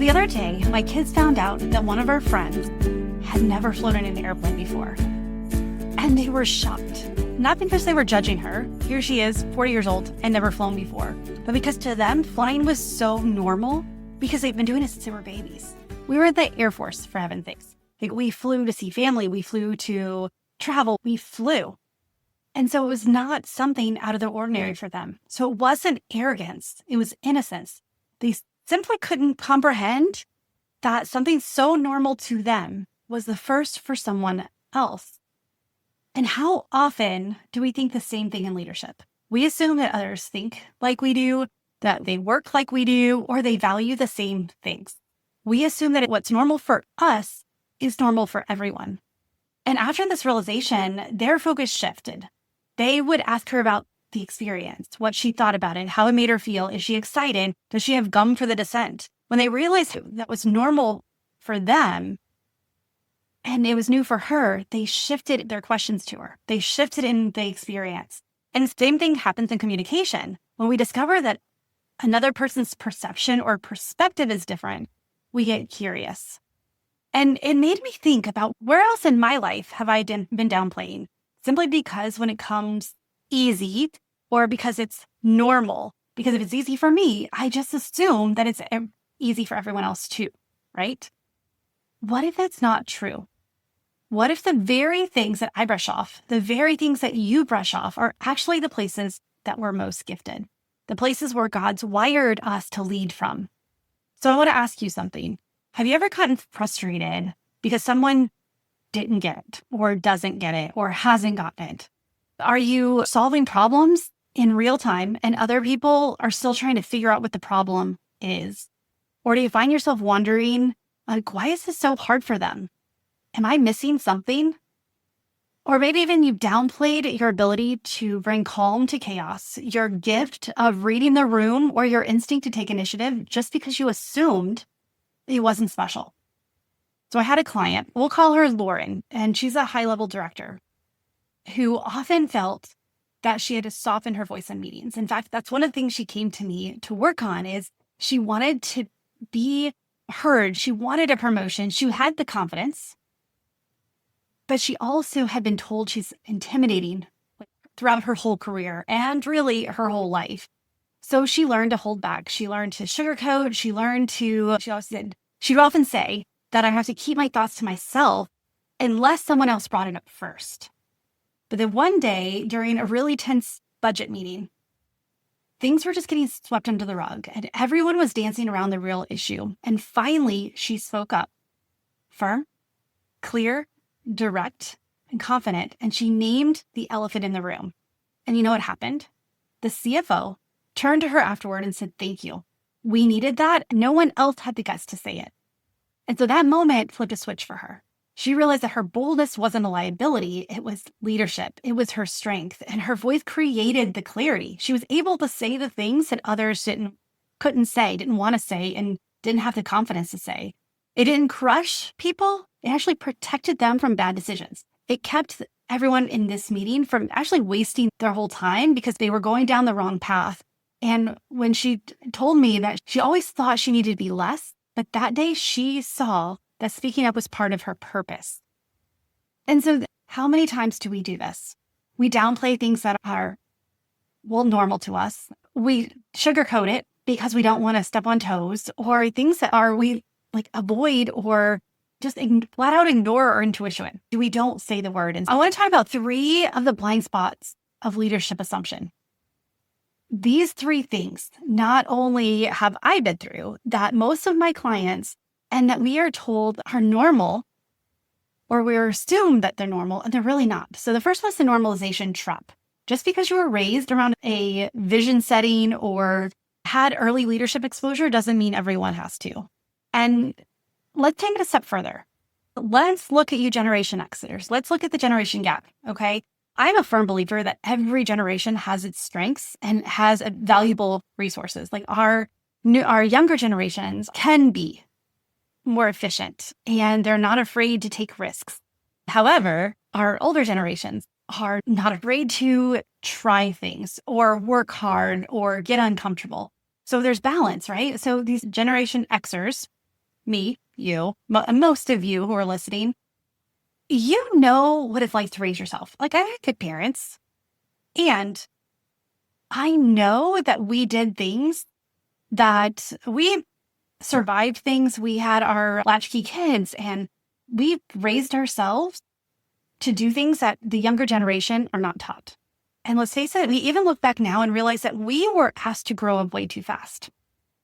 the other day, my kids found out that one of our friends had never flown in an airplane before. And they were shocked. Not because they were judging her. Here she is, 40 years old, and never flown before. But because to them, flying was so normal because they've been doing it since they were babies. We were in the Air Force, for heaven's sakes. Like, we flew to see family. We flew to travel. We flew. And so it was not something out of the ordinary for them. So it wasn't arrogance. It was innocence. They simply couldn't comprehend that something so normal to them was the first for someone else. And how often do we think the same thing in leadership? We assume that others think like we do, that they work like we do, or they value the same things. We assume that what's normal for us is normal for everyone. And after this realization, their focus shifted. They would ask her about the experience, what she thought about it, how it made her feel. Is she excited? Does she have gum for the descent? When they realized that was normal for them and it was new for her, they shifted their questions to her. They shifted in the experience. And the same thing happens in communication. When we discover that another person's perception or perspective is different, we get curious. And it made me think about where else in my life have I been downplaying? Simply because when it comes easy or because it's normal. Because if it's easy for me, I just assume that it's easy for everyone else too, right? What if that's not true? What if the very things that I brush off, the very things that you brush off are actually the places that we're most gifted, the places where God's wired us to lead from? So I want to ask you something. Have you ever gotten frustrated because someone didn't get it or doesn't get it or hasn't gotten it? Are you solving problems in real time and other people are still trying to figure out what the problem is? Or do you find yourself wondering, like, why is this so hard for them? Am I missing something? Or maybe even you've downplayed your ability to bring calm to chaos, your gift of reading the room or your instinct to take initiative just because you assumed it wasn't special. So I had a client, we'll call her Lauren, and she's a high-level director who often felt that she had to soften her voice in meetings. In fact, that's one of the things she came to me to work on is she wanted to be heard. She wanted a promotion. She had the confidence, but she also had been told she's intimidating throughout her whole career and really her whole life. So she learned to hold back. She learned to sugarcoat. She would often say that I have to keep my thoughts to myself unless someone else brought it up first. But then one day during a really tense budget meeting, things were just getting swept under the rug and everyone was dancing around the real issue. And finally, she spoke up, firm, clear, direct, and confident. And she named the elephant in the room. And you know what happened? The CFO turned to her afterward and said, "Thank you. We needed that. No one else had the guts to say it." And so that moment flipped a switch for her. She realized that her boldness wasn't a liability. It was leadership. It was her strength. And her voice created the clarity. She was able to say the things that others couldn't say, didn't want to say, and didn't have the confidence to say. It didn't crush people. It actually protected them from bad decisions. It kept everyone in this meeting from actually wasting their whole time because they were going down the wrong path. And when she told me that she always thought she needed to be less, but that day she saw that speaking up was part of her purpose. And so how many times do we do this? We downplay things that are, normal to us. We sugarcoat it because we don't want to step on toes, or things that we avoid or just flat out ignore our intuition. We don't say the word. And I want to talk about 3 of the blind spots of leadership assumption. These 3 things not only have I been through, that most of my clients and that we are told are normal, or we're assumed that they're normal, and they're really not. So the first one is the normalization trap. Just because you were raised around a vision setting or had early leadership exposure doesn't mean everyone has to. And let's take it a step further. Let's look at you Generation Xers. Let's look at the generation gap, okay? I'm a firm believer that every generation has its strengths and has valuable resources. Like our younger generations can be more efficient and they're not afraid to take risks. However, our older generations are not afraid to try things or work hard or get uncomfortable. So there's balance, right? So these Generation Xers, me, you, most of you who are listening, you know what it's like to raise yourself. Like, I had good parents, and I know that we did things that we survived things. We had our latchkey kids, and we raised ourselves to do things that the younger generation are not taught. And let's face it, we even look back now and realize that we were asked to grow up way too fast.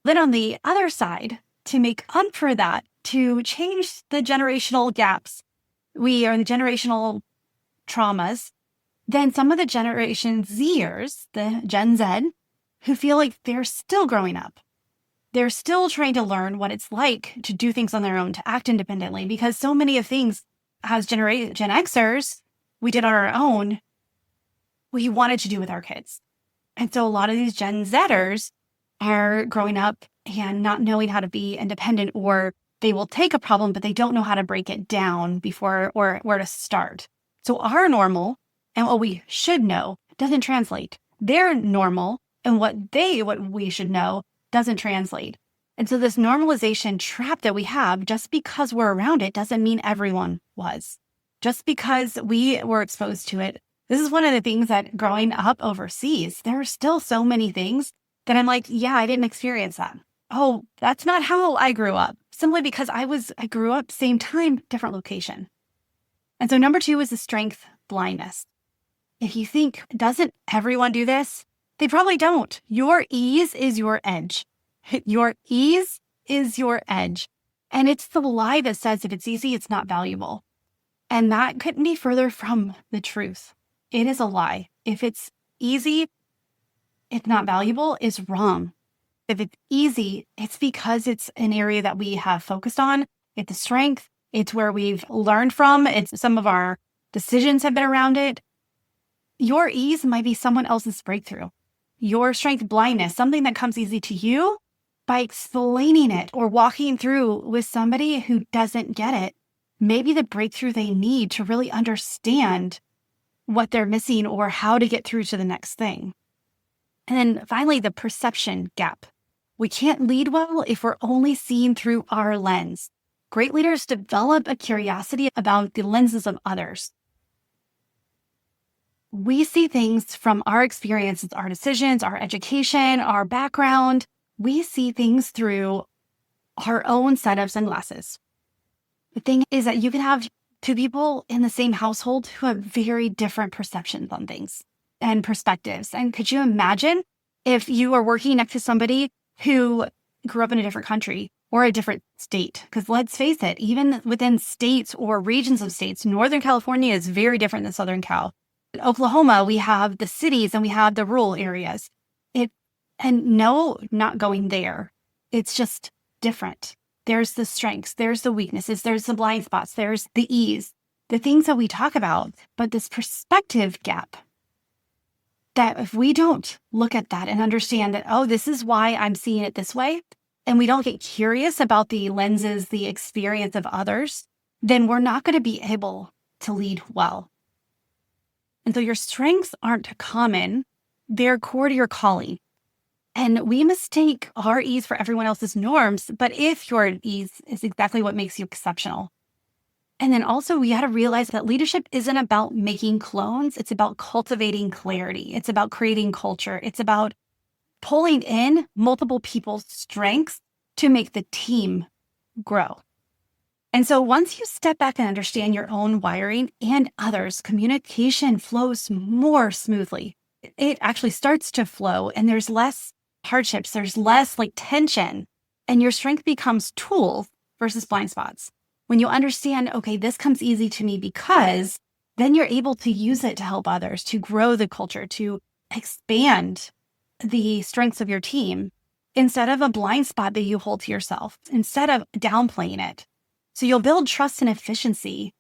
Then on the other side, to make up for that, to change the generational gaps, we are in the generational traumas, then some of the Generation Zers, the Gen Z, who feel like they're still growing up. They're still trying to learn what it's like to do things on their own, to act independently, because so many of things as Gen Xers, we did on our own, we wanted to do with our kids. And so a lot of these Gen Zers are growing up and not knowing how to be independent, or they will take a problem, but they don't know how to break it down before or where to start. So our normal and what we should know doesn't translate. Their normal and what we should know doesn't translate. And so this normalization trap that we have, just because we're around it, doesn't mean everyone was. Just because we were exposed to it. This is one of the things that growing up overseas, there are still so many things that I'm like, yeah, I didn't experience that. Oh, that's not how I grew up. Simply because I grew up same time, different location. And so number 2 is the strength blindness. If you think, doesn't everyone do this? They probably don't. Your ease is your edge. Your ease is your edge. And it's the lie that says if it's easy, it's not valuable. And that couldn't be further from the truth. It is a lie. If it's easy, it's not valuable, is wrong. If it's easy, it's because it's an area that we have focused on. It's a strength. It's where we've learned from. It's some of our decisions have been around it. Your ease might be someone else's breakthrough. Your strength blindness, something that comes easy to you, by explaining it or walking through with somebody who doesn't get it, maybe the breakthrough they need to really understand what they're missing or how to get through to the next thing. And then finally, the perception gap. We can't lead well if we're only seeing through our lens. Great leaders develop a curiosity about the lenses of others. We see things from our experiences, our decisions, our education, our background. We see things through our own set of sunglasses. The thing is that you can have 2 people in the same household who have very different perceptions on things and perspectives. And could you imagine if you are working next to somebody who grew up in a different country or a different state? Because let's face it, even within states or regions of states, Northern California is very different than Southern Cal. In Oklahoma, we have the cities and we have the rural areas. No, not going there. It's just different. There's the strengths, there's the weaknesses, there's the blind spots, there's the ease, the things that we talk about. But this perspective gap, that if we don't look at that and understand that, oh, this is why I'm seeing it this way, and we don't get curious about the lenses, the experience of others, then we're not going to be able to lead well. And so your strengths aren't common, they're core to your calling. And we mistake our ease for everyone else's norms, but if your ease is exactly what makes you exceptional. And then also we got to realize that leadership isn't about making clones. It's about cultivating clarity. It's about creating culture. It's about pulling in multiple people's strengths to make the team grow. And so once you step back and understand your own wiring and others, communication flows more smoothly. It actually starts to flow, and there's less hardships. There's less tension, and your strength becomes tools versus blind spots. When you understand, okay, this comes easy to me because then you're able to use it to help others, to grow the culture, to expand the strengths of your team instead of a blind spot that you hold to yourself, instead of downplaying it. So you'll build trust and efficiency,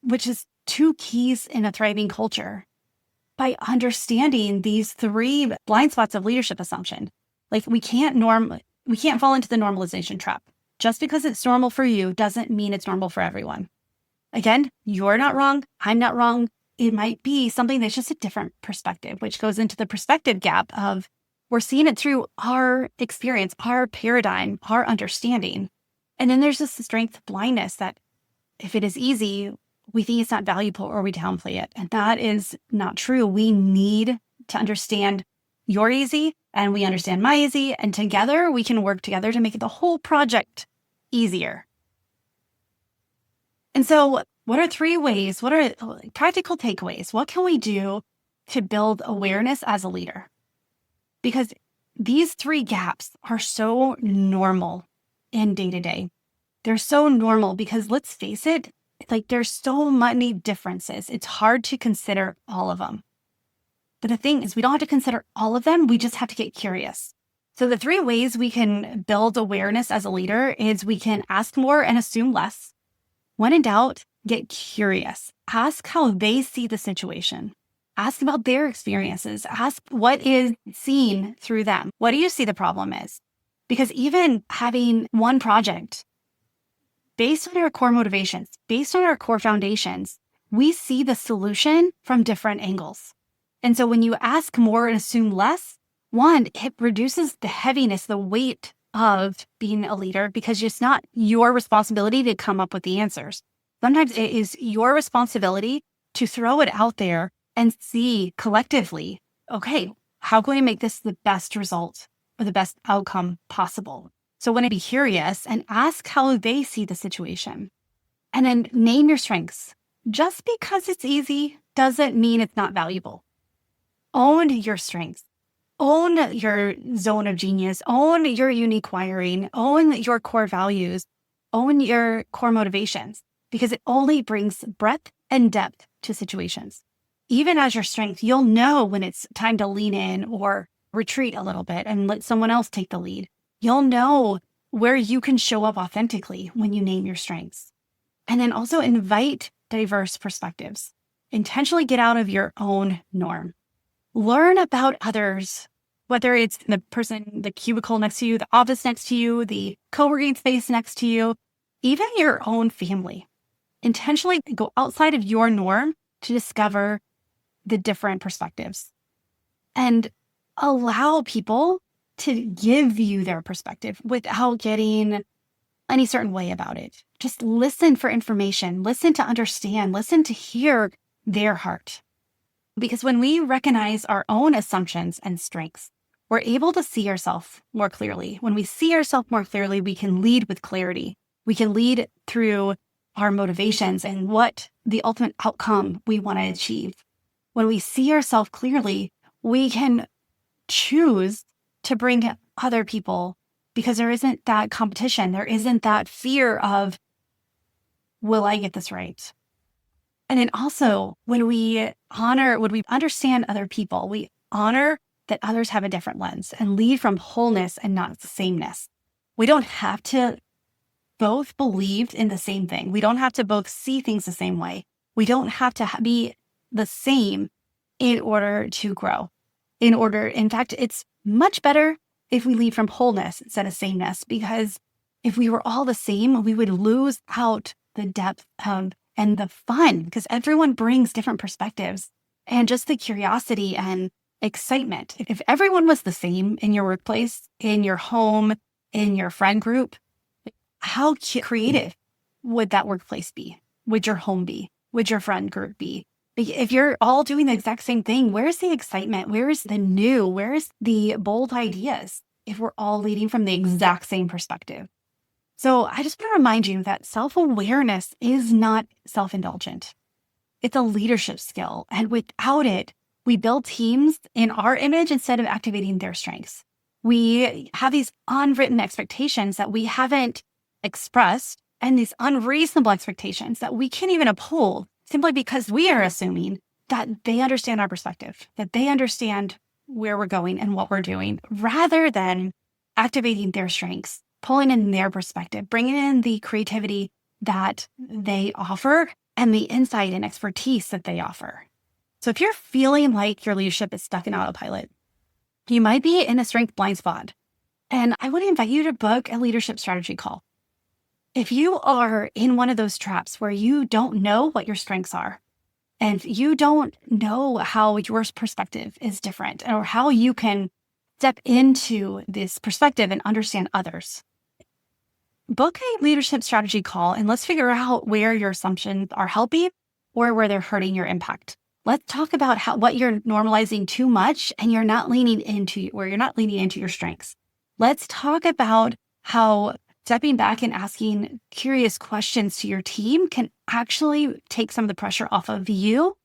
which is 2 keys in a thriving culture, by understanding these 3 blind spots of leadership assumption. We can't fall into the normalization trap. Just because it's normal for you doesn't mean it's normal for everyone. Again, you're not wrong. I'm not wrong. It might be something that's just a different perspective, which goes into the perspective gap of we're seeing it through our experience, our paradigm, our understanding. And then there's this strength blindness that if it is easy, we think it's not valuable or we downplay it. And that is not true. We need to understand your easy and we understand my easy. And together we can work together to make the whole project easier. And so what are 3 ways? What are practical takeaways? What can we do to build awareness as a leader? Because these 3 gaps are so normal in day-to-day. They're so normal because let's face it, like there's so many differences. It's hard to consider all of them. But the thing is, we don't have to consider all of them. We just have to get curious. So the 3 ways we can build awareness as a leader is we can ask more and assume less. When in doubt, get curious. Ask how they see the situation. Ask about their experiences. Ask what is seen through them. What do you see the problem is? Because even having one project, based on our core motivations, based on our core foundations, we see the solution from different angles. And so when you ask more and assume less, 1, it reduces the heaviness, the weight of being a leader because it's not your responsibility to come up with the answers. Sometimes it is your responsibility to throw it out there and see collectively, okay, how can we make this the best result or the best outcome possible? So when I be curious and ask how they see the situation. And then name your strengths. Just because it's easy doesn't mean it's not valuable. Own your strengths. Own your zone of genius. Own your unique wiring. Own your core values. Own your core motivations because it only brings breadth and depth to situations. Even as your strength, you'll know when it's time to lean in or retreat a little bit and let someone else take the lead. You'll know where you can show up authentically when you name your strengths. And then also invite diverse perspectives. Intentionally get out of your own norm. Learn about others, whether it's the person, the cubicle next to you, the office next to you, the co-working space next to you, even your own family. Intentionally go outside of your norm to discover the different perspectives and allow people to give you their perspective without getting any certain way about it. Just listen for information, listen to understand, listen to hear their heart. Because when we recognize our own assumptions and strengths, we're able to see ourselves more clearly. When we see ourselves more clearly, we can lead with clarity. We can lead through our motivations and what the ultimate outcome we want to achieve. When we see ourselves clearly, we can choose to bring other people because there isn't that competition. There isn't that fear of, will I get this right? And then also when we understand other people, we honor that others have a different lens and lead from wholeness and not the sameness. We don't have to both believe in the same thing. We don't have to both see things the same way. We don't have to be the same in order to grow. In fact, it's much better if we lead from wholeness instead of sameness, because if we were all the same, we would lose out the depth and the fun, because everyone brings different perspectives and just the curiosity and excitement. If everyone was the same in your workplace, in your home, in your friend group, how creative would that workplace be? Would your home be? Would your friend group be? If you're all doing the exact same thing, where's the excitement? Where's the new? Where's the bold ideas if we're all leading from the exact same perspective? So I just want to remind you that self-awareness is not self-indulgent. It's a leadership skill. And without it, we build teams in our image instead of activating their strengths. We have these unwritten expectations that we haven't expressed and these unreasonable expectations that we can't even uphold simply because we are assuming that they understand our perspective, that they understand where we're going and what we're doing, rather than activating their strengths, pulling in their perspective, bringing in the creativity that they offer and the insight and expertise that they offer. So if you're feeling like your leadership is stuck in autopilot, you might be in a strength blind spot. And I would invite you to book a leadership strategy call. If you are in one of those traps where you don't know what your strengths are, and you don't know how your perspective is different or how you can step into this perspective and understand others, book a leadership strategy call and let's figure out where your assumptions are helping or where they're hurting your impact. Let's talk about what you're normalizing too much and you're not leaning into your strengths. Let's talk about how stepping back and asking curious questions to your team can actually take some of the pressure off of you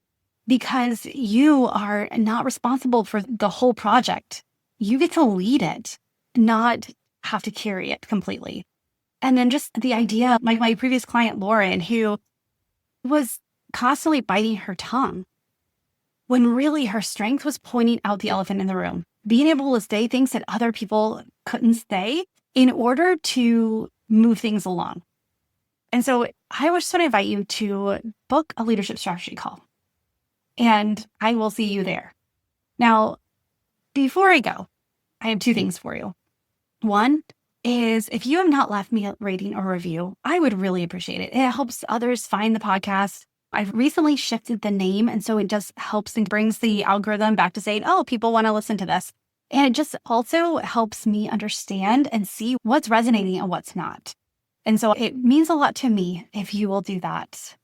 because you are not responsible for the whole project. You get to lead it, not have to carry it completely. And then just the idea, like my previous client, Lauren, who was constantly biting her tongue when really her strength was pointing out the elephant in the room, being able to say things that other people couldn't say in order to move things along. And so I just want to invite you to book a leadership strategy call, and I will see you there. Now, before I go, I have two things for you. One is if you have not left me a rating or review, I would really appreciate it. It helps others find the podcast. I've recently shifted the name, and so it just helps and brings the algorithm back to saying, oh, people want to listen to this. And it just also helps me understand and see what's resonating and what's not. And so it means a lot to me if you will do that.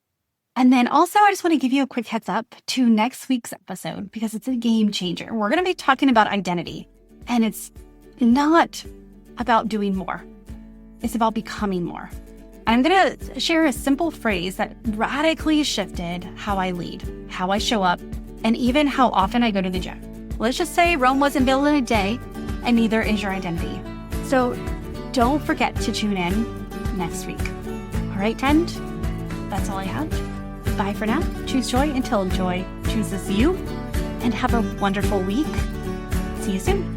And then also, I just want to give you a quick heads up to next week's episode because it's a game changer. We're going to be talking about identity, and it's not about doing more. It's about becoming more. I'm going to share a simple phrase that radically shifted how I lead, how I show up, and even how often I go to the gym. Let's just say Rome wasn't built in a day, and neither is your identity. So don't forget to tune in next week. All right, friend? That's all I have. Bye for now. Choose joy until joy chooses you, and have a wonderful week. See you soon.